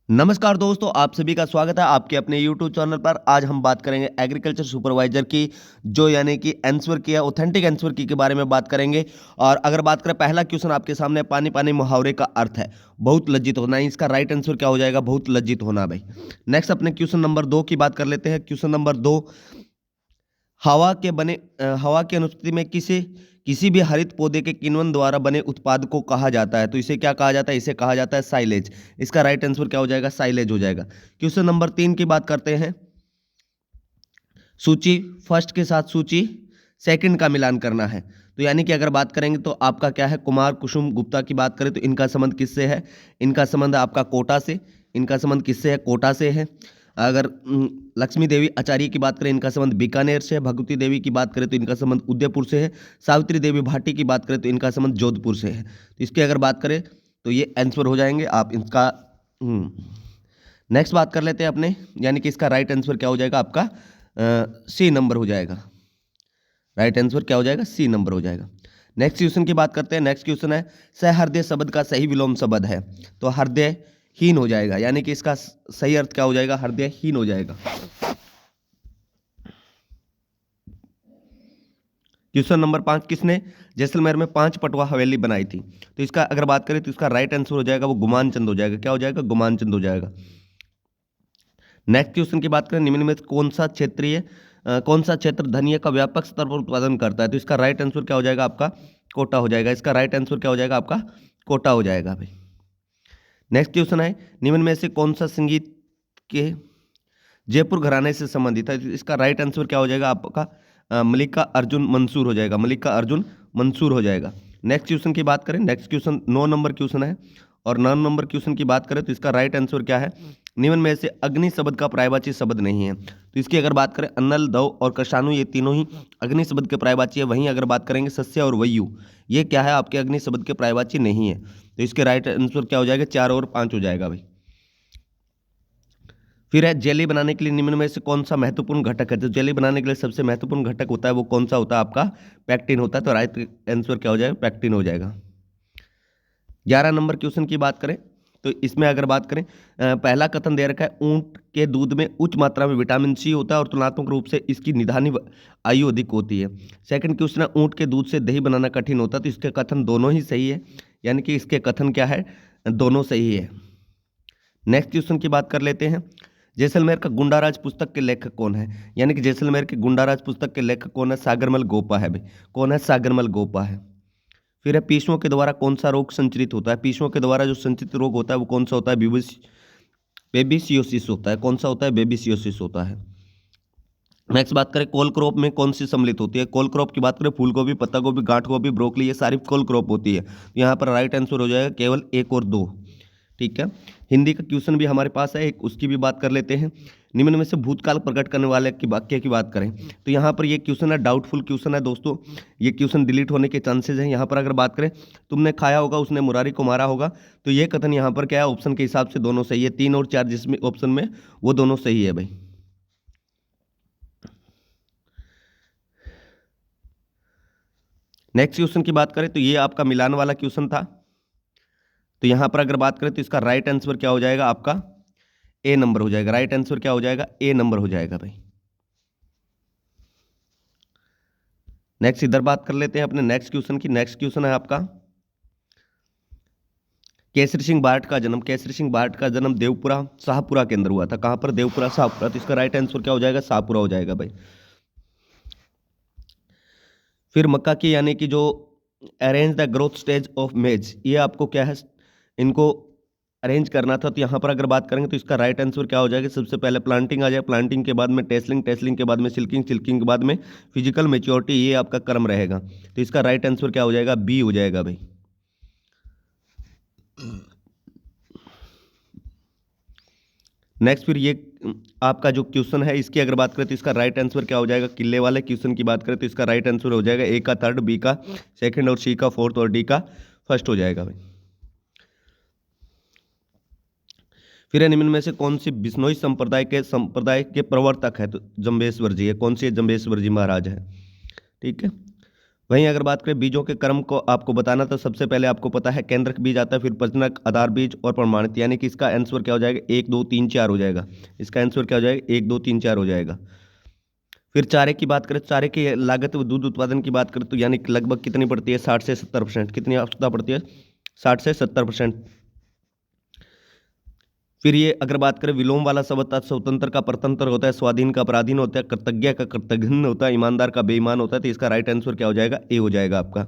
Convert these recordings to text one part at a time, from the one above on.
नमस्कार दोस्तों, आप सभी का स्वागत है आपके अपने यूट्यूब चैनल पर। आज हम बात करेंगे एग्रीकल्चर सुपरवाइजर की, जो यानी कि आंसर की है, ऑथेंटिक आंसर की के बारे में बात करेंगे। और अगर बात करें, पहला क्वेश्चन आपके सामने, पानी पानी मुहावरे का अर्थ है बहुत लज्जित होना। इसका राइट आंसर क्या हो जाएगा? बहुत लज्जित होना भाई। नेक्स्ट अपने क्वेश्चन नंबर 2 की बात कर लेते हैं। क्वेश्चन नंबर 2, हवा की अनुपस्थिति में किसी भी हरित पौधे के किण्वन द्वारा बने उत्पाद को कहा जाता है। तो इसे क्या कहा जाता है? इसे कहा जाता है साइलेज। इसका राइट आंसर क्या हो जाएगा? साइलेज हो जाएगा। क्वेश्चन नंबर 3 की बात करते हैं। सूची फर्स्ट के साथ सूची सेकंड का मिलान करना है। तो यानी कि अगर बात करेंगे तो आपका क्या है, कुमार कुसुम गुप्ता की बात करें तो इनका संबंध किससे है? इनका संबंध आपका कोटा से। इनका संबंध किससे है? कोटा से है। अगर लक्ष्मी देवी आचार्य की बात करें, इनका संबंध बीकानेर से है। भगवती देवी की बात करें तो इनका संबंध उदयपुर से है। सावित्री देवी भाटी की बात करें तो इनका संबंध जोधपुर से है। तो इसकी अगर बात करें तो ये आंसर हो जाएंगे आप इसका। नेक्स्ट बात कर लेते हैं अपने, यानी कि इसका राइट आंसर क्या हो जाएगा आपका? सी नंबर हो जाएगा। राइट आंसर क्या हो जाएगा? सी नंबर हो जाएगा। नेक्स्ट क्वेश्चन की बात करते हैं। नेक्स्ट क्वेश्चन है, सहृदय शब्द का सही विलोम शब्द है। तो हृदयहीन हो जाएगा, यानी कि इसका सही अर्थ क्या हो जाएगा? हृदयहीन हो जाएगा। क्वेश्चन नंबर 5, किसने जैसलमेर में 5 पटवा हवेली बनाई थी? तो इसका अगर बात करें तो इसका राइट आंसर हो जाएगा वो गुमान चंद हो जाएगा। क्या हो जाएगा? गुमान चंद हो जाएगा। नेक्स्ट क्वेश्चन की बात करें, निम्न में से कौन सा क्षेत्र धनिया का व्यापक स्तर पर उत्पादन करता है? तो इसका राइट आंसर क्या हो जाएगा आपका? कोटा हो जाएगा। इसका राइट आंसर क्या हो जाएगा आपका? कोटा हो जाएगा भाई। नेक्स्ट क्वेश्चन है, निम्न में से कौन सा संगीत के जयपुर घराने से संबंधित है? तो इसका राइट आंसर क्या हो जाएगा आपका? मल्लिका अर्जुन मंसूर हो जाएगा। मल्लिका अर्जुन मंसूर हो जाएगा। नेक्स्ट क्वेश्चन की बात करें, नेक्स्ट क्वेश्चन 9 नंबर क्वेश्चन है। और 9 नंबर क्वेश्चन की बात करें तो इसका राइट आंसर क्या है? निम्न में से अग्नि शब्द का पर्यायवाची शब्द नहीं है। तो इसकी अगर बात करें, अनल, दव और कशानु, ये तीनों ही अग्नि शब्द के पर्यायवाची है। वहीं अगर बात करेंगे सस्य और वयु, ये क्या है? आपके अग्नि शब्द के पर्यायवाची नहीं है। तो इसके राइट आंसर क्या हो जाएगा? 4 और 5 हो जाएगा भाई। फिर है, जेली बनाने के लिए निम्न में से कौन सा महत्वपूर्ण घटक है? तो जेली बनाने के लिए सबसे महत्वपूर्ण घटक होता है वो कौन सा होता है? आपका पैक्टिन होता है। तो राइट आंसर क्या हो जाएगा? पैक्टिन हो जाएगा। 11 नंबर क्वेश्चन की बात करें तो इसमें अगर बात करें, पहला कथन दे रखा है, ऊंट के दूध में उच्च मात्रा में विटामिन सी होता है और तुलनात्मक रूप से इसकी निधानी आयु अधिक होती है। सेकंड क्वेश्चन है, ऊंट के दूध से दही बनाना कठिन होता है। तो इसके कथन दोनों ही सही है, यानी कि इसके कथन क्या है? दोनों सही है। नेक्स्ट क्वेश्चन की बात कर लेते हैं, जैसलमेर का गुंडाराज पुस्तक के लेखक कौन है? यानी कि जैसलमेर के गुंडाराज पुस्तक के लेखक कौन है? सागरमल गोपा है भाई। कौन है? सागरमल गोपा है। फिर है, पीशुओं के द्वारा कौन सा रोग संचरित होता है? पीशुओं के द्वारा जो संचित रोग होता है वो कौन सा होता है? बेबीसियोसिस होता है। कौन सा होता है? बेबीसियोसिस होता है। नेक्स्ट बात करें, कोल क्रॉप में कौन सी सम्मिलित होती है? कोल क्रॉप की बात करें, फूल गोभी, पत्ता गोभी, गांठ गोभी, ब्रोकली, ये सारी कोल क्रॉप होती है। यहाँ पर राइट आंसर हो जाएगा केवल 1 और 2। ठीक है। हिंदी का क्वेश्चन भी हमारे पास है एक, उसकी भी बात कर लेते हैं। निम्न में से भूतकाल प्रकट करने वाले की वाक्य की बात करें तो यहाँ पर ये क्वेश्चन है, डाउटफुल क्वेश्चन है दोस्तों। ये क्वेश्चन डिलीट होने के चांसेस हैं। यहाँ पर अगर बात करें, तुमने खाया होगा, उसने मुरारी को मारा होगा, तो ये कथन यहाँ पर क्या है? ऑप्शन के हिसाब से दोनों सही है। 3 और 4 जिसमें ऑप्शन में, वो दोनों सही है भाई। नेक्स्ट क्वेश्चन की बात करें तो ये आपका मिलान वाला क्वेश्चन था। तो यहां पर अगर बात करें तो इसका राइट आंसर क्या हो जाएगा आपका? ए नंबर हो जाएगा। राइट आंसर क्या हो जाएगा? ए नंबर हो जाएगा भाई। नेक्स्ट इधर बात कर लेते हैं अपने नेक्स्ट क्वेश्चन की। नेक्स्ट क्वेश्चन है आपका, केसरी सिंह बार्ट का जन्म, केसरी सिंह बार्ट का जन्म देवपुरा शाहपुरा के अंदर हुआ था। कहां पर? देवपुरा शाहपुरा। तो इसका राइट आंसर क्या हो जाएगा? शाहपुरा हो जाएगा भाई। फिर मक्का की, यानी कि जो arrange the growth stage of मेज, ये आपको क्या है? इनको अरेंज करना था। तो यहाँ पर अगर बात करेंगे तो इसका राइट आंसर क्या हो जाएगा? सबसे पहले प्लांटिंग आ जाए, प्लांटिंग के बाद में टेस्लिंग, टेस्लिंग के बाद में सिल्किंग, सिल्किंग के बाद में फिजिकल मेच्योरिटी, ये आपका क्रम रहेगा। तो इसका राइट आंसर क्या हो जाएगा? बी हो जाएगा भाई। नेक्स्ट फिर ये आपका जो क्वेश्चन है, इसकी अगर बात करें तो इसका राइट आंसर क्या हो जाएगा? किले वाले क्वेश्चन की बात करें तो इसका राइट आंसर हो जाएगा ए का थर्ड, बी का सेकंड और सी का फोर्थ और डी का फर्स्ट हो जाएगा भाई। फिर निम्न में से कौन सी बिश्नोई संप्रदाय के प्रवर्तक है? तो जम्बेश्वर जी है। कौन सी? जम्बेश्वर जी महाराज है। ठीक है। वहीं अगर बात करें बीजों के क्रम को आपको बताना, तो सबसे पहले आपको पता है केंद्रक बीज आता है, फिर प्रजनक, आधार बीज और प्रमाणित, यानी कि इसका आंसर क्या हो जाएगा, 1 2 3 4 हो जाएगा। इसका आंसर क्या हो जाएगा, 1 2 3 4 हो जाएगा। फिर चारे की बात करें, चारे की लागत दूध उत्पादन की बात करें तो यानी कि लगभग कितनी पड़ती है, 60 से 70%। कितनी आवश्यकता पड़ती है, 60 से 70%। फिर ये अगर बात करें विलोम वाला शब्द था, स्वतंत्र का परतंत्र होता है, स्वाधीन का अपराधीन होता है, कृतज्ञ का कृतघ्न होता है, ईमानदार का बेईमान होता है। तो इसका राइट आंसर क्या हो जाएगा, ए हो जाएगा आपका।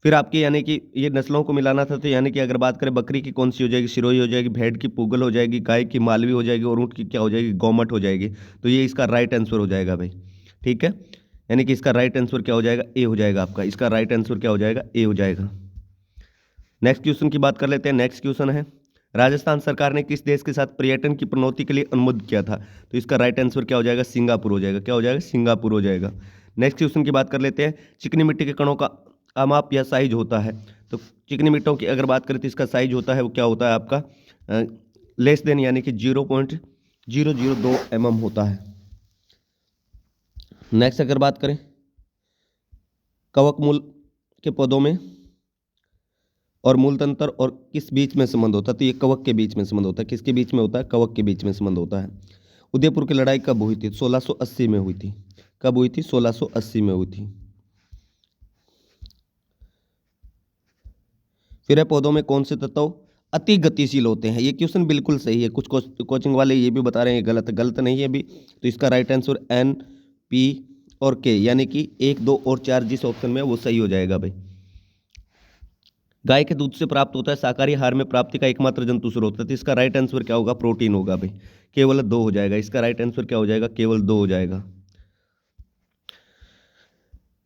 फिर आपकी यानी कि ये नस्लों को मिलाना था, तो यानी कि अगर बात करें बकरी की कौन सी हो जाएगी, सिरोही हो जाएगी, भेड़ की पूगल हो जाएगी, गाय की मालवी हो जाएगी और ऊँट की क्या हो जाएगी, गौमट हो जाएगी। तो ये इसका राइट आंसर हो जाएगा भाई, ठीक है। यानी कि इसका राइट आंसर क्या हो जाएगा, ए हो जाएगा आपका। इसका राइट आंसर क्या हो जाएगा, ए हो जाएगा। नेक्स्ट क्वेश्चन की बात कर लेते हैं। नेक्स्ट क्वेश्चन है, राजस्थान सरकार ने किस देश के साथ पर्यटन की प्रोन्नति के लिए अनुमोदित किया था। तो इसका राइट आंसर क्या हो जाएगा, सिंगापुर हो जाएगा। क्या हो जाएगा, सिंगापुर हो जाएगा। नेक्स्ट क्वेश्चन की बात कर लेते हैं। चिकनी मिट्टी के कणों का आमाप या साइज होता है। तो चिकनी मिट्टों की अगर बात करें तो इसका साइज होता है वो क्या होता है आपका, लेस देन यानी कि 0.002 mm होता है। नेक्स्ट अगर बात करें कवक मूल के पौधों में और मूलतंत्र और किस बीच में संबंध होता है, तो ये कवक के बीच में संबंध होता है। किसके बीच में होता है, कवक के बीच में संबंध होता है। उदयपुर की लड़ाई कब हुई थी, 1680 में हुई थी। कब हुई थी, 1680 में हुई थी। फिर है पौधों में कौन से तत्व अति गतिशील होते हैं। ये क्वेश्चन बिल्कुल सही है, कुछ कोचिंग वाले ये भी बता रहे हैं गलत, गलत नहीं है अभी। तो इसका राइट आंसर N, P और K, यानी कि 1 2 और 4 जिस ऑप्शन में वो सही हो जाएगा भाई। गाय के दूध से प्राप्त होता है शाकाहारी आहार में प्राप्ति का एकमात्र जंतु स्रोत है। तो इसका राइट आंसर क्या होगा, प्रोटीन होगा भाई। केवल 2 हो जाएगा। इसका राइट आंसर क्या हो जाएगा, केवल 2 हो जाएगा।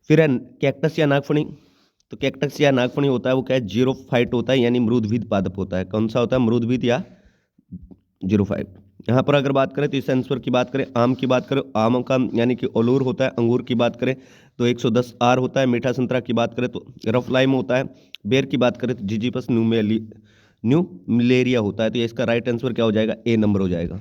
फिर है कैक्टस या नागफनी। तो कैक्टस या नागफनी होता है वो क्या है, जीरोफाइट होता है, यानी मृदभिद पादप होता है। कौन सा होता है, मृदभिद या जीरोफाइट। यहाँ पर अगर बात करें तो इस आंसर की बात करें, आम की बात करें, आम का यानी कि ओलूर होता है। अंगूर की बात करें तो 110 आर होता है। मीठा संतरा की बात करें तो रफ लाइम होता है। बेर की बात करें तो जिजीपस न्यूमेलेरिया होता है। तो ये इसका राइट आंसर क्या हो जाएगा, ए नंबर हो जाएगा।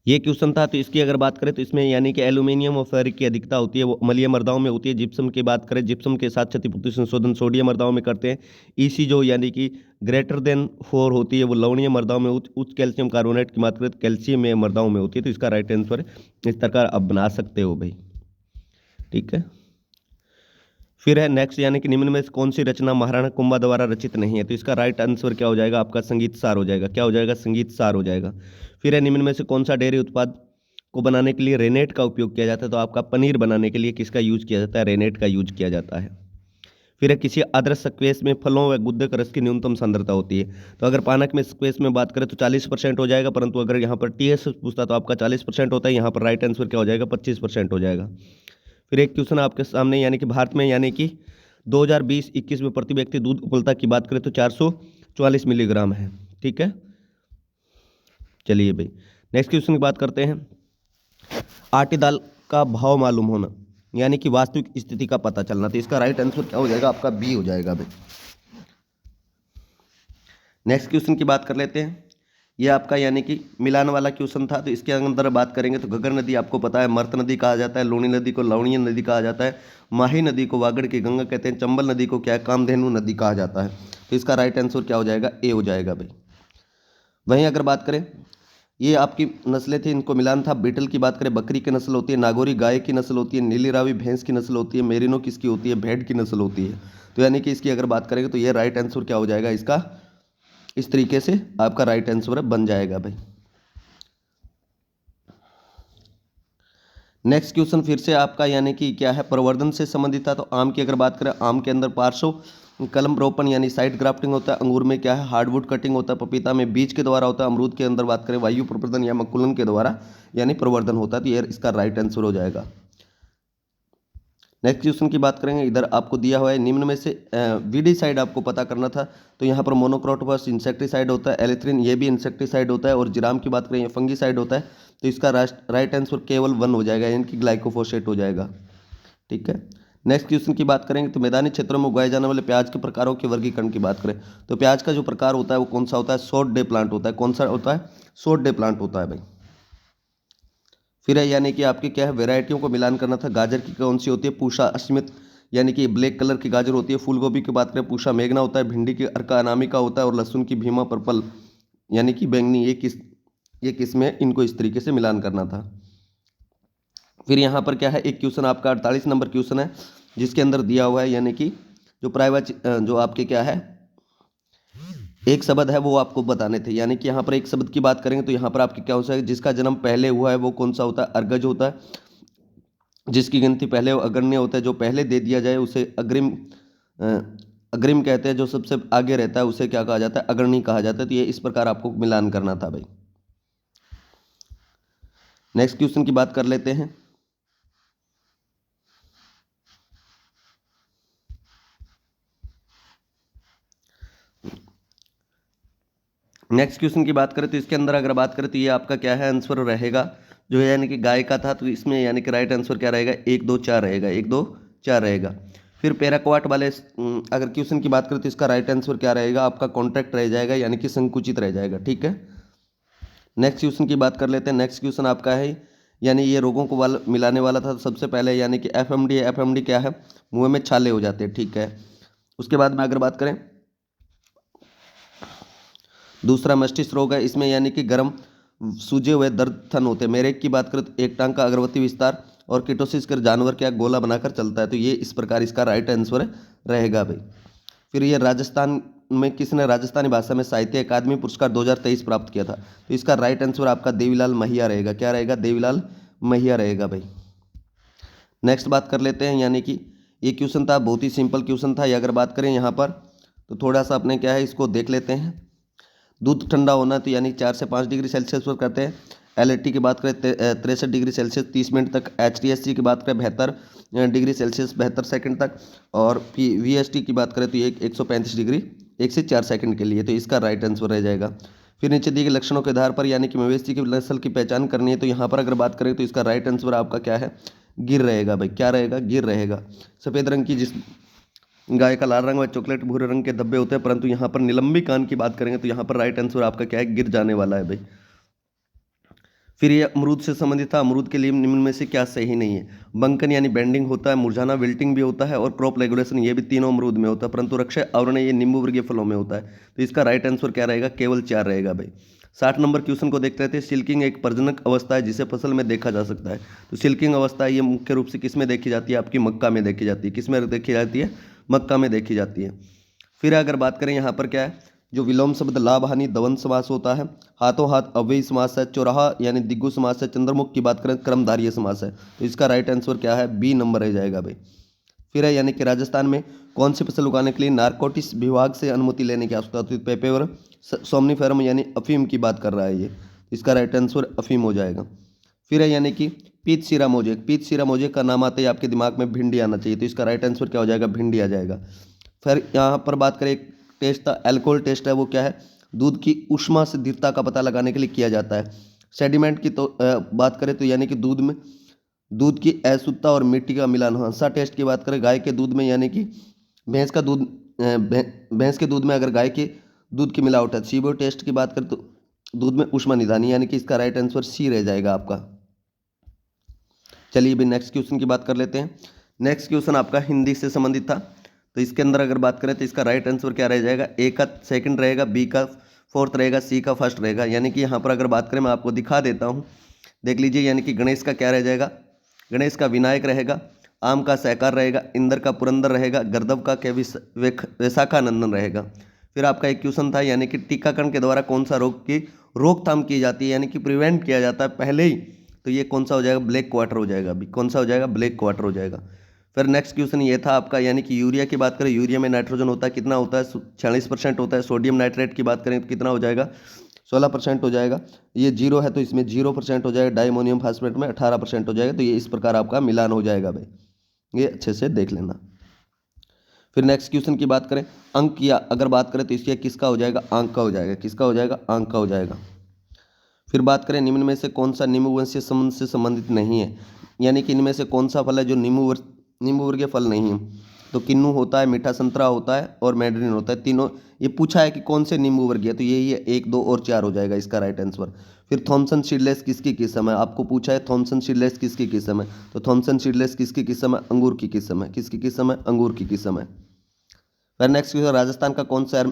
ये क्वेश्चन था, तो इसकी अगर बात करें तो इसमें यानी कि एल्यूमिनियम और फेरिक की अधिकता होती है वो अम्लीय मृदाओं में होती है। जिप्सम की बात करें, जिप्सम के साथ क्षतिपूर्ति संशोधन सोडियम मृदाओं में करते हैं। ईसी जो यानी कि ग्रेटर देन 4 होती है वो लवणीय मृदाओं में, उच्च कैल्शियम कार्बोनेट की बात करें तो कैल्शियम में मृदाओं में होती है। तो इसका राइट आंसर इस प्रकार आप बना सकते हो भाई, ठीक है। फिर है नेक्स्ट, यानी कि निम्न में से कौन सी रचना महाराणा कुंभा द्वारा रचित नहीं है। तो इसका राइट आंसर क्या हो जाएगा आपका, संगीत सार हो जाएगा। क्या हो जाएगा, संगीत सार हो जाएगा। फिर है निम्न में से कौन सा डेयरी उत्पाद को बनाने के लिए रेनेट का उपयोग किया जाता है। तो आपका पनीर बनाने के लिए किसका यूज किया जाता है, रेनेट का यूज किया जाता है। फिर है किसी आदर्श स्क्वेश में फलों व गुद्दे रस की न्यूनतम सांद्रता होती है। तो अगर पानक में स्क्वेश में बात करें तो 40% हो जाएगा, परंतु अगर यहाँ पर टीएस पूछता तो आपका 40% होता है। यहाँ पर राइट आंसर क्या हो जाएगा, 25% हो जाएगा। फिर एक क्वेश्चन आपके सामने, यानी कि भारत में यानी कि 2020-21 में प्रति व्यक्ति दूध उपलब्धता की बात करें तो 444 मिलीग्राम है, ठीक है। चलिए भाई नेक्स्ट क्वेश्चन की बात करते हैं। आटे दाल का भाव मालूम होना, यानी कि वास्तविक स्थिति का पता चलना। तो इसका राइट आंसर क्या हो जाएगा आपका, बी हो जाएगा भाई। नेक्स्ट क्वेश्चन की बात कर लेते हैं। ये आपका यानी कि मिलान वाला क्वेश्चन था। तो इसके अंदर बात करेंगे तो घग्गर नदी आपको पता है मर्त नदी कहा जाता है, लूणी नदी को लवणीय नदी कहा जाता है, माही नदी को वागड़ की गंगा कहते हैं, चंबल नदी को क्या है, कामधेनु नदी कहा जाता है। तो इसका राइट आंसर क्या हो जाएगा, ए हो जाएगा भाई। वहीं अगर बात करें, ये आपकी नस्लें थी, इनको मिलान था। बीटल की बात करें, बकरी की नस्ल होती है, नागौरी गाय की नस्ल होती है, नीली रावी भैंस की नस्ल होती है, मेरिनो किसकी होती है, भेड़ की नस्ल होती है। तो यानी कि इसकी अगर बात करेंगे तो ये राइट आंसर क्या हो जाएगा इसका, इस तरीके से आपका राइट आंसर बन जाएगा भाई। नेक्स्ट क्वेश्चन फिर से आपका यानी कि क्या है, प्रवर्धन से संबंधित था। तो आम की अगर बात करें, आम के अंदर पार्श्व कलम रोपण यानी साइड ग्राफ्टिंग होता है। अंगूर में क्या है, हार्डवुड कटिंग होता है। पपीता में बीज के द्वारा होता है। अमरूद के अंदर बात करें वायु प्रवर्धन या मकुलन के द्वारा यानी प्रवर्धन होता है। तो ये इसका राइट आंसर हो जाएगा। नेक्स्ट क्वेश्चन की बात करेंगे, इधर आपको दिया हुआ है निम्न में से वीडीसाइड आपको पता करना था। तो यहाँ पर मोनोक्रोटोफास इंसेक्टिसाइड होता है, एलिथ्रिन ये भी इंसेक्टिसाइड होता है, और जिराम की बात करें ये फंगीसाइड होता है। तो इसका राइट आंसर केवल 1 हो जाएगा, यानी कि ग्लाइकोफोसेट हो जाएगा, ठीक है। नेक्स्ट क्वेश्चन की बात करेंगे तो मैदानी क्षेत्रों में उगाए जाने वाले प्याज के प्रकारों के वर्गीकरण की बात करें तो प्याज का जो प्रकार होता है वो कौन सा होता है, शॉर्ट डे प्लांट होता है। कौन सा होता है, शॉर्ट डे प्लांट होता है भाई। फिर है यानी कि आपकी क्या है, वेराइटियों को मिलान करना था। गाजर की कौन सी होती है, पूषा अश्मित, यानी कि ब्लैक कलर की गाजर होती है। फूल गोभी की बात करें, पूषा मेघना होता है। भिंडी की अर्का अनामिका होता है। और लहसुन की भीमा पर्पल, यानी कि बैंगनी। ये किस में इनको इस तरीके से मिलान करना था। फिर यहाँ पर क्या है, एक क्वेश्चन आपका 48 नंबर क्वेश्चन है, जिसके अंदर दिया हुआ है यानी कि जो प्राइवेट जो आपके क्या है एक शब्द है वो आपको बताने थे। यानी कि यहाँ पर एक शब्द की बात करेंगे तो यहाँ पर आपके क्या हो सकता है, जिसका जन्म पहले हुआ है वो कौन सा होता है, अर्गज होता है। जिसकी गिनती पहले अग्रण्य होता है, जो पहले दे दिया जाए उसे अग्रिम अ, अग्रिम कहते हैं। जो सबसे आगे रहता है उसे क्या कहा जाता है, अग्रणी कहा जाता है। तो ये इस प्रकार आपको मिलान करना था भाई। नेक्स्ट क्वेश्चन की बात कर लेते हैं। नेक्स्ट क्वेश्चन की बात करें तो इसके अंदर अगर बात करें तो ये आपका क्या है, आंसर रहेगा जो है यानी कि गाय का था। तो इसमें यानी कि राइट आंसर क्या रहेगा, 1 2 4 रहेगा, 1 2 4 रहेगा। फिर पैराक्वाट वाले अगर क्वेश्चन की बात करें तो इसका राइट आंसर क्या रहेगा, आपका कॉन्ट्रैक्ट रह जाएगा, यानी कि संकुचित रह जाएगा। ठीक है, नेक्स्ट क्वेश्चन की बात कर लेते हैं। नेक्स्ट क्वेश्चन आपका है यानी ये रोगों को मिलाने वाला था। तो सबसे पहले यानी कि एफ एम डी क्या है, मुंह में छाले हो जाते हैं। ठीक है, उसके बाद में अगर बात करें दूसरा मस्तिष्क रोग है। इसमें यानी कि गर्म सूजे हुए दर्द थन होते हैं। मेरेक की बात करें तो एक टांग का अगरबत्ती विस्तार और कीटोसिस कर जानवर क्या गोला बनाकर चलता है। तो ये इस प्रकार इसका राइट आंसर रहेगा भाई। फिर ये राजस्थान में किसने राजस्थानी भाषा में साहित्य अकादमी पुरस्कार 2023 प्राप्त किया था। तो इसका राइट आंसर आपका देवीलाल महिया रहेगा। क्या रहेगा, देवीलाल महिया रहेगा भाई। नेक्स्ट बात कर लेते हैं, यानी कि ये क्वेश्चन था बहुत ही सिंपल क्वेश्चन था। ये अगर बात करें यहाँ पर तो थोड़ा सा अपने क्या है इसको देख लेते हैं। दूध ठंडा होना तो यानी 4 से 5 डिग्री सेल्सियस पर करते हैं। एल की बात करें 63 डिग्री सेल्सियस 30 मिनट तक। HTSC की बात करें 72 डिग्री सेल्सियस 72 सेकंड तक। और VST की बात करें तो ये 135 डिग्री 1 से 4 सेकंड के लिए। तो इसका राइट आंसर रह जाएगा। फिर नीचे दिए गए लक्षणों के आधार पर यानी कि मवेशी की नस्ल की पहचान करनी है। तो यहाँ पर अगर बात करें तो इसका राइट आंसर आपका क्या है, गिर रहेगा भाई। क्या रहेगा, गिर रहेगा। सफ़ेद रंग की जिस गाय का लाल रंग व चॉकलेट भूरे रंग के धब्बे होते हैं, परंतु यहाँ पर निलंबी कान की बात करेंगे तो यहाँ पर राइट आंसर आपका क्या है, गिर जाने वाला है भाई। फिर ये अमरूद से संबंधित था। अमरूद के लिए निम्न में से क्या सही नहीं है। बंकन यानी बेंडिंग होता है, मुरझाना विल्टिंग भी होता है, और क्रॉप रेगुलेशन ये भी तीनों अमरूद में होता है, परंतु रक्षा आवरण ये नींबू वर्गीय फलों में होता है। तो इसका राइट आंसर क्या रहेगा, केवल 4 रहेगा भाई। 60 नंबर क्वेश्चन को देखते थे। सिल्किंग एक प्रजनक अवस्था है जिसे फसल में देखा जा सकता है। तो सिल्किंग अवस्था ये मुख्य रूप से किस में देखी जाती है, आपकी मक्का में देखी जाती है। किस में देखी जाती है, मक्का में देखी जाती है। फिर अगर बात करें यहाँ पर क्या है, जो विलोम शब्द लाभ हानि द्वंद्व समास होता है। हाथों हाथ अव्ययी समास है। चौराहा यानी दिग्गु समास है। चंद्रमुख की बात करें क्रमधारीय समास है। तो इसका राइट आंसर क्या है, बी नंबर रह जाएगा भाई। फिर है यानी कि राजस्थान में कौन सी फसल उगाने के लिए नारकोटिक्स विभाग से अनुमति लेने की आवश्यकता होती है। पेपेवर सोमनीफेरम यानी अफीम की बात कर रहा है ये। इसका राइट आंसर अफीम हो जाएगा। फिर है यानी कि पीत सीरा मोजेक। पीत सीरा मोजेक का नाम आते ही आपके दिमाग में भिंडी आना चाहिए। तो इसका राइट आंसर क्या हो जाएगा, भिंडी आ जाएगा। फिर यहाँ पर बात करें एक टेस्ट था, एल्कोहल टेस्ट है। वो क्या है, दूध की ऊष्मा से दृढ़ता का पता लगाने के लिए किया जाता है। सेडिमेंट की तो बात करें तो यानी कि दूध की अशुद्धता और मिट्टी का मिलान। हंसा टेस्ट की बात करें गाय के दूध में, यानी कि भैंस का दूध भैंस के दूध में अगर गाय के दूध की मिलावट है। सीबो टेस्ट की बात करें तो दूध में ऊष्मा निदानी, यानी कि इसका राइट आंसर सी रह जाएगा आपका। चलिए अभी नेक्स्ट क्वेश्चन की बात कर लेते हैं। नेक्स्ट क्वेश्चन आपका हिंदी से संबंधित था। तो इसके अंदर अगर बात करें तो इसका राइट आंसर क्या रह जाएगा, ए का सेकंड रहेगा, बी का फोर्थ रहेगा, सी का फर्स्ट रहेगा। यानी कि यहाँ पर अगर बात करें मैं आपको दिखा देता हूँ, देख लीजिए। यानी कि गणेश का क्या रह जाएगा, गणेश का विनायक रहेगा। आम का सहकार रहेगा। इंद्र का पुरंदर रहेगा। गर्दव का क्या वैशाखानंदन रहेगा। फिर आपका एक क्वेश्चन था, यानी कि टीकाकरण के द्वारा कौन सा रोग की रोकथाम की जाती है, यानी कि प्रिवेंट किया जाता है पहले ही। तो ये कौन सा हो जाएगा, ब्लैक क्वार्टर हो जाएगा अभी। कौन सा हो जाएगा, ब्लैक क्वार्टर हो जाएगा। फिर नेक्स्ट क्वेश्चन ये था आपका, यानी कि यूरिया की बात करें, यूरिया में नाइट्रोजन होता है, कितना होता है, 46% होता है। सोडियम नाइट्रेट की बात करें तो कितना हो जाएगा, 16% हो जाएगा। ये 0 है तो इसमें 0% हो जाएगा। डायमोनियम फास्फेट में 18% हो जाएगा। तो ये इस प्रकार आपका मिलान हो जाएगा भाई, ये अच्छे से देख लेना। फिर नेक्स्ट क्वेश्चन की बात करें, अंक या अगर बात करें तो इसका किसका हो जाएगा, आंक का हो जाएगा। किसका हो जाएगा, आंक का हो जाएगा। फिर बात करें निम्न में से कौन सा नींबूवंशीय संबंध से संबंधित नहीं है, यानी कि इनमें से कौन सा फल है जो नींबू वर्गीय फल नहीं है। तो किन्नू होता है, मीठा संतरा होता है और मैंडरिन होता है। तीनों ये पूछा है कि कौन से नींबू वर्गीय, तो यही है 1, 2 और 4 हो जाएगा इसका राइट आंसर। फिर थॉमसन सीडलेस किसकी किस्म है, आपको पूछा है थॉमसन सीडलेस किसकी किस्म है, तो थॉमसन सीडलेस किसकी किस्म है, अंगूर की किस्म है। किसकी किस्म है, अंगूर की किस्म है। फिर नेक्स्ट क्वेश्चन, राजस्थान का कौन सा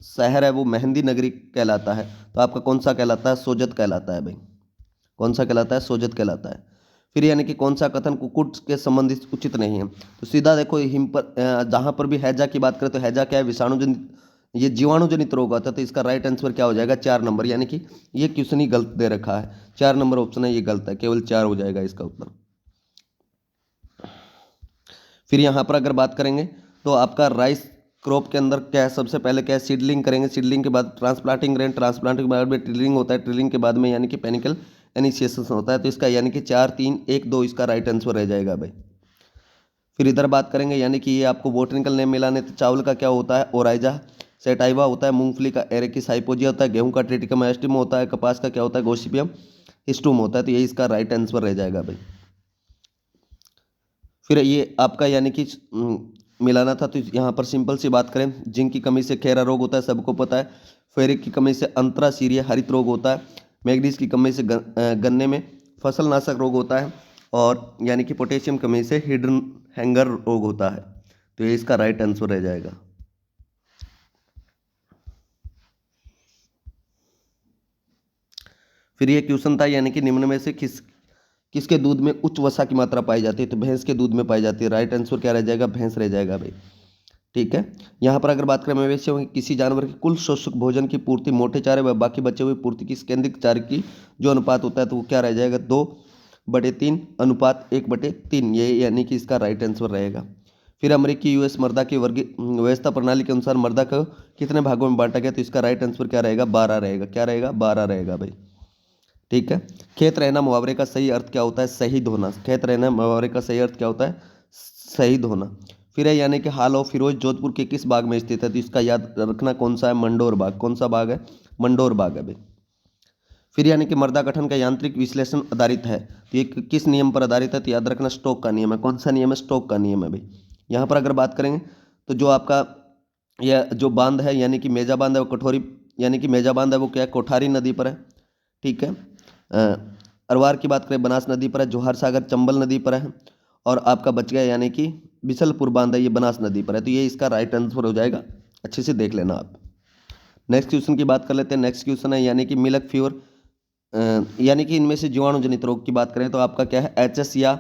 शहर है वो मेहंदी नगरी कहलाता है, तो आपका कौन सा कहलाता है, सोजत कहलाता है भाई। कौन सा कहलाता है, सोजत कहलाता है। फिर यानी कि कौन सा कथन कुक्कुट के संबंधित उचित नहीं है, तो सीधा देखो हिम पर जहाँ पर भी हैजा की बात करें तो हैजा क्या है, विषाणु जनित, ये जीवाणु जनित रोग होता है, तो इसका राइट आंसर क्या हो जाएगा, 4 नंबर। यानी कि ये क्वेश्चन ही गलत दे रखा है, 4 नंबर ऑप्शन है ये गलत है, केवल 4 हो जाएगा इसका उत्तर। फिर यहाँ पर अगर बात करेंगे तो आपका राइस क्रॉप के अंदर क्या है, सबसे पहले क्या है, सीडलिंग करेंगे, सीडलिंग के बाद ट्रांसप्लांटिंग करेंगे, ट्रांसप्लांटिंग के बाद में ट्रिलिंग होता है, ट्रिलिंग के बाद में यानी कि पेनिकल इनिशिएशन होता है। तो इसका यानी कि 4, 3, 1, 2 इसका राइट आंसर रह जाएगा भाई। फिर इधर बात करेंगे यानी कि ये आपको बोटनिकल नेम मिलाने, तो चावल का क्या होता है, ओराइजा सेटाइवा होता है, मूंगफली का एरेकिस हाइपोजिया होता है, गेहूं का ट्रिटिकम एस्टिम होता है, कपास का क्या होता है, गोसिपियम हिस्टूम होता है। तो ये इसका राइट आंसर रह जाएगा भाई। फिर ये आपका यानी कि मिलाना था, तो यहाँ पर सिंपल सी बात करें, जिंक की कमी से खेरा रोग होता है, सबको पता है। फेरिक की कमी से अंतराशीरीय हरित रोग होता है। मैग्नीज की कमी से गन्ने में फसल नाशक रोग होता है। और यानी कि पोटेशियम कमी से हिडन हैंगर रोग होता है। तो ये इसका राइट आंसर रह जाएगा। फिर ये क्वेश्चन था यानी कि निम्न में से किसके दूध में उच्च वसा की मात्रा पाई जाती है, तो भैंस के दूध में पाई जाती है। राइट आंसर क्या रह जाएगा, भैंस रह जाएगा भाई। ठीक है, यहाँ पर अगर बात करें मवेशियों की किसी जानवर की कुल शोषक भोजन की पूर्ति मोटे चारे व बाकी बचे हुए पूर्ति की केंद्रित चारे की जो अनुपात होता है, तो वो क्या रह जाएगा, 2/3 अनुपात 1/3। ये यानी कि इसका राइट आंसर रहेगा। फिर अमेरिकी यूएस मर्दा की वर्गीय व्यवस्था प्रणाली के अनुसार मर्दा को कितने भागों में बांटा गया, तो इसका राइट आंसर क्या रहेगा, 12 रहेगा। क्या रहेगा, 12 रहेगा भाई। ठीक है, खेत रहना मुहावरे का सही अर्थ क्या होता है, शहीद होना। खेत रहना मुहावरे का सही अर्थ क्या होता है, शहीद होना। फिर है यानी कि हाल ऑफ फिरोज जोधपुर के किस बाग में स्थित है, तो इसका याद रखना कौन सा है, मंडोर बाग। कौन सा बाग है, मंडोर बाग है भाई। फिर यानी कि मृदा गठन का यांत्रिक विश्लेषण आधारित है, तो ये किस नियम पर आधारित है, तो याद रखना स्टोक का नियम है। कौन सा नियम है, स्टोक का नियम है भाई। यहाँ पर अगर बात करेंगे तो जो आपका यह जो बांध है यानी कि मेजा बांध है वो कठोरी यानी कि मेजा बांध है वो क्या है, कोठारी नदी पर है। ठीक है, अरवार की बात करें बनास नदी पर है, जोहार सागर चंबल नदी पर है। और आपका बच गया यानी कि बिसलपुर बांध है, ये बनास नदी पर है। तो ये इसका राइट आंसर हो जाएगा, अच्छे से देख लेना आप। नेक्स्ट क्वेश्चन की बात कर लेते हैं। नेक्स्ट क्वेश्चन है यानी कि मिल्क फीवर, यानी कि इनमें से जीवाणु जनित रोग की बात करें तो आपका क्या है, एचएस या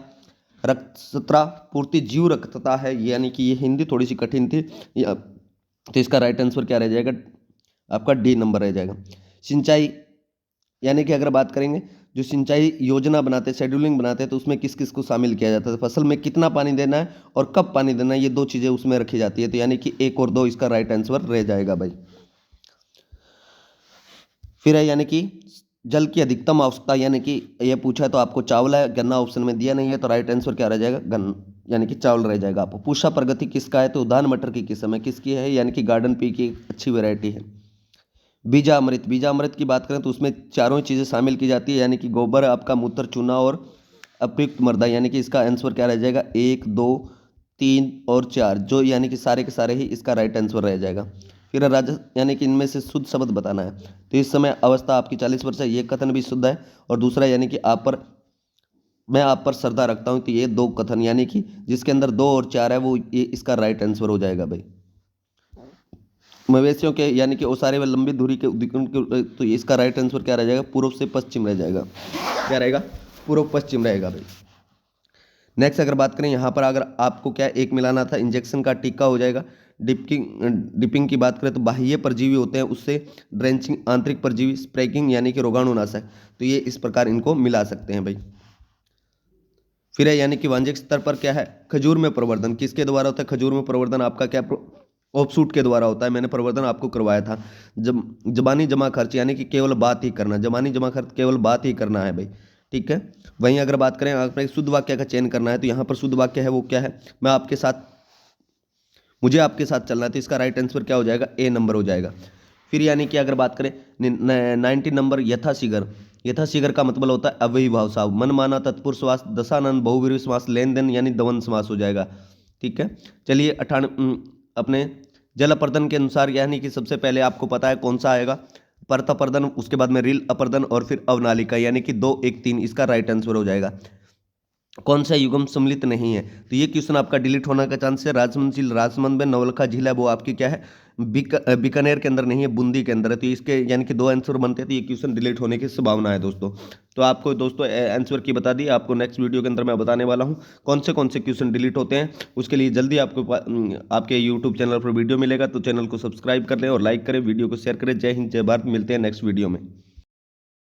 रक्तस्राव पूर्ति जीव रक्तता है। यानी कि ये हिंदी थोड़ी सी कठिन थी, तो इसका राइट आंसर क्या रह जाएगा, आपका डी नंबर रह जाएगा। सिंचाई यानी कि अगर बात करेंगे जो सिंचाई योजना बनाते हैं, शेड्यूलिंग बनाते हैं, तो उसमें किस किस को शामिल किया जाता है, फसल में कितना पानी देना है और कब पानी देना है, ये 2 चीज़ें उसमें रखी जाती है। तो यानी कि 1 और 2 इसका राइट आंसर रह जाएगा भाई। फिर है यानी कि जल की अधिकतम आवश्यकता, यानी कि ये पूछा है तो आपको चावल है, गन्ना ऑप्शन में दिया नहीं है, तो राइट आंसर क्या रह जाएगा, यानी कि चावल रह जाएगा। आपको पूषा प्रगति किसका है, तो उद्यान मटर की किस्म है। किसकी है, यानी कि गार्डन पी की अच्छी वैरायटी है। बीजामृत, बीजामृत की बात करें तो उसमें चारों चीज़ें शामिल की जाती है, यानी कि गोबर, आपका मूत्र, चूना और अप्रयुक्त मृदा। यानी कि इसका आंसर क्या रह जाएगा, 1, 2, 3 और 4, जो यानी कि सारे के सारे ही इसका राइट आंसर रह जाएगा। फिर राजा यानी कि इनमें से शुद्ध शब्द बताना है, तो इस समय अवस्था आपकी 40 वर्ष है, ये कथन भी शुद्ध है। और दूसरा यानी कि मैं आप पर श्रद्धा रखता हूँ, तो ये 2 कथन यानी कि जिसके अंदर 2 और 4 है वो ये इसका राइट आंसर हो जाएगा भाई। मवेशियों के यानी कि ओसारे व लंबी दूरी के उद्दीपन के, तो इसका राइट आंसर क्या रह जाएगा, पूर्व से पश्चिम रह जाएगा। क्या रहेगा, पूर्व पश्चिम रहेगा भाई। नेक्स्ट अगर बात करें यहाँ पर अगर आपको क्या एक मिलाना था, इंजेक्शन का टीका हो जाएगा। डिपिंग की बात करें तो बाह्य परजीवी होते हैं, उससे ड्रेंचिंग आंतरिक परजीवी, स्प्रेकिंग यानी कि रोगाणुनाशक। तो ये इस प्रकार इनको मिला सकते हैं भाई। फिर है यानी कि वाणिज्यिक स्तर पर क्या है, खजूर में प्रवर्धन किसके द्वारा होता है, खजूर में प्रवर्धन आपका क्या ऑफशूट के द्वारा होता है। मैंने प्रवर्धन आपको करवाया था। जबानी जमा खर्च यानी कि केवल बात ही करना, जबानी जमा खर्च केवल बात ही करना है भाई। ठीक है, वहीं अगर बात करें आपने शुद्ध वाक्य का चयन करना है, तो यहाँ पर शुद्ध वाक्य है वो क्या है, मुझे आपके साथ चलना है, तो इसका राइट आंसर क्या हो जाएगा, ए नंबर हो जाएगा। फिर यानी कि अगर बात करें 90 नंबर, यथाशीघ्र, यथाशीघ्र का मतलब होता है अव्ययीभाव साव, मन माना, तत्पुरुष समास, दशानन, बहुव्रीहि समास, लेन देन यानी दवंद समास हो जाएगा। ठीक है। चलिए अपने जल अपर्दन के अनुसार, यानी कि सबसे पहले आपको पता है कौन सा आएगा, परत अपर्दन, उसके बाद में रील अपर्दन और फिर अवनालिका, यानी कि 2 1 3 इसका राइट आंसर हो जाएगा। कौन सा युग्म सम्मिलित नहीं है, तो ये क्वेश्चन आपका डिलीट होने का चांस है। राजमंद झील राजमंद में, नवलखा झील है वो आपकी क्या है, बीकानेर के अंदर नहीं है, बूंदी के अंदर है। तो इसके यानी कि 2 आंसर बनते हैं, तो ये क्वेश्चन डिलीट होने की संभावना है दोस्तों। तो आपको दोस्तों आंसर की बता दी, आपको नेक्स्ट वीडियो के अंदर मैं बताने वाला हूँ कौन से क्वेश्चन डिलीट होते हैं। उसके लिए जल्दी आपको आपके यूट्यूब चैनल पर वीडियो मिलेगा, तो चैनल को सब्सक्राइब कर लें और लाइक करें, वीडियो को शेयर करें। जय हिंद, जय भारत, मिलते हैं नेक्स्ट वीडियो में।